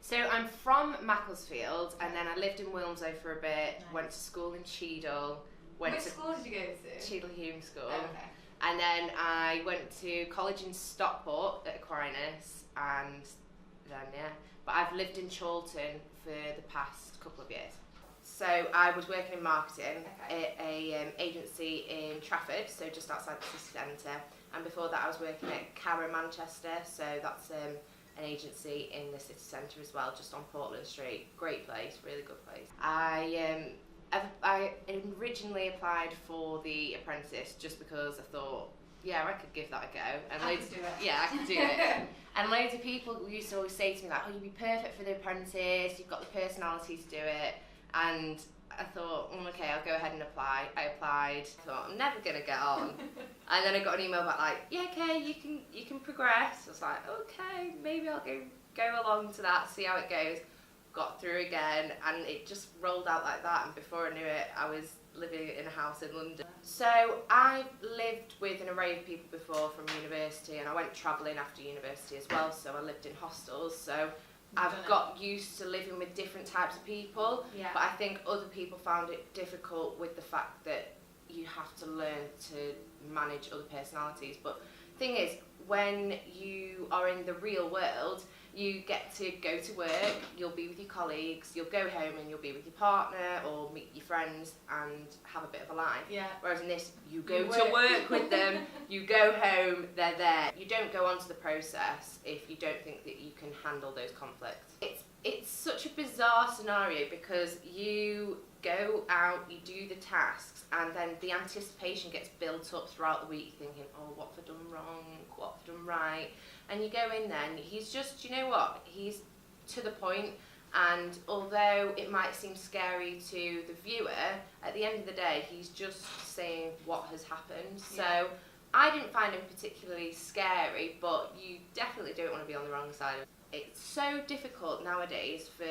So I'm from Macclesfield, and then I lived in Wilmslow for a bit, went to school in Cheadle. Which school did you go to? Cheadle Hume School. Oh, okay. And then I went to college in Stockport at Apprentice, and then, but I've lived in Chorlton for the past couple of years. So I was working in marketing at a agency in Trafford, so just outside the city centre. And before that I was working at Cara Manchester, so that's an agency in the city centre as well, just on Portland Street. Great place, really good place. I originally applied for the Apprentice just because I thought, yeah, I could give that a go. And I could do it. Yeah, I could do it. And loads of people used to always say to me like, oh, you'd be perfect for the Apprentice, you've got the personality to do it. And I thought, okay, I'll go ahead and apply. I applied. I thought, I'm never gonna get on. And then I got an email back like, yeah, okay, you can progress. I was like, okay, maybe I'll go along to that, see how it goes. Got through again, and it just rolled out like that. And before I knew it, I was living in a house in London. So I've lived with an array of people before from university, and I went travelling after university as well. So I lived in hostels. So I've got used to living with different types of people, but I think other people found it difficult with the fact that you have to learn to manage other personalities. But the thing is, when you are in the real world, you get to go to work, you'll be with your colleagues, you'll go home and you'll be with your partner or meet your friends and have a bit of a life. Yeah. Whereas in this, you go to work with them, you go home, they're there. You don't go on to the process if you don't think that you can handle those conflicts. It's such a bizarre scenario because you go out, you do the tasks, and then the anticipation gets built up throughout the week, thinking, oh, what have I done wrong, what have I done right? And you go in there and he's just, you know what, he's to the point, and although it might seem scary to the viewer, at the end of the day, he's just saying what has happened. Yeah. So I didn't find him particularly scary, but you definitely don't want to be on the wrong side of it. It's so difficult nowadays for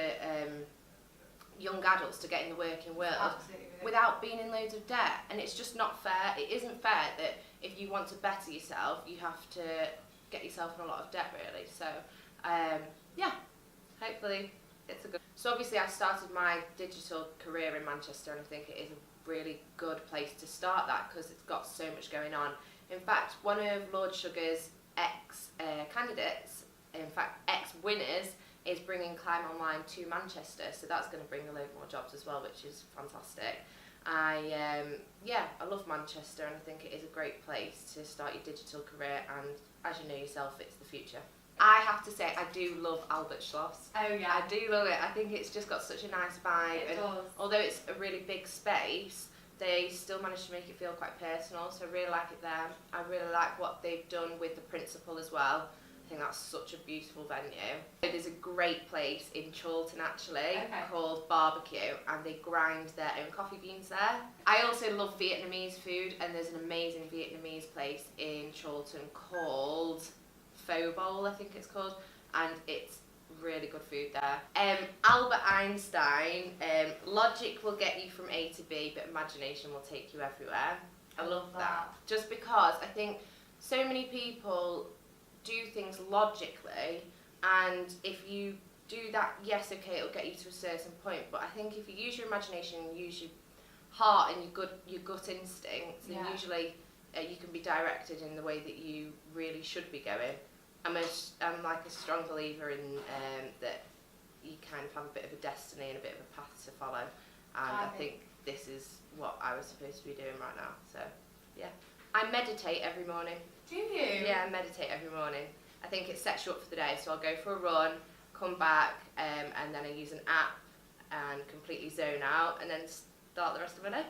young adults to get in the working world without being in loads of debt, and it's just not fair. It isn't fair that if you want to better yourself, you have to get yourself in a lot of debt, really. So yeah, hopefully it's a good. So obviously I started my digital career in Manchester, and I think it is a really good place to start that because it's got so much going on. In fact, one of Lord Sugar's ex-candidates, in fact ex-winners, is bringing Climb Online to Manchester, so that's going to bring a load more jobs as well, which is fantastic. I love Manchester, and I think it is a great place to start your digital career, and as you know yourself, it's the future. I have to say, I do love Albert Schloss. Oh yeah. I do love it. I think it's just got such a nice vibe. It does. Although it's a really big space, they still manage to make it feel quite personal, so I really like it there. I really like what they've done with the Principal as well. I think that's such a beautiful venue. There's a great place in Chorlton actually called Barbecue, and they grind their own coffee beans there. I also love Vietnamese food, and there's an amazing Vietnamese place in Chorlton called Pho Bowl, I think it's called, and it's really good food there. Albert Einstein, logic will get you from A to B, but imagination will take you everywhere. I love that. Just because I think so many people do things logically, and if you do that, yes, okay, it'll get you to a certain point, but I think if you use your imagination and use your heart and your gut instincts, then usually you can be directed in the way that you really should be going. I'm like a strong believer in that you kind of have a bit of a destiny and a bit of a path to follow, and I think this is what I was supposed to be doing right now. So yeah, I meditate every morning. Do you? Yeah, I meditate every morning. I think it sets you up for the day, so I'll go for a run, come back, and then I use an app and completely zone out, and then start the rest of my day.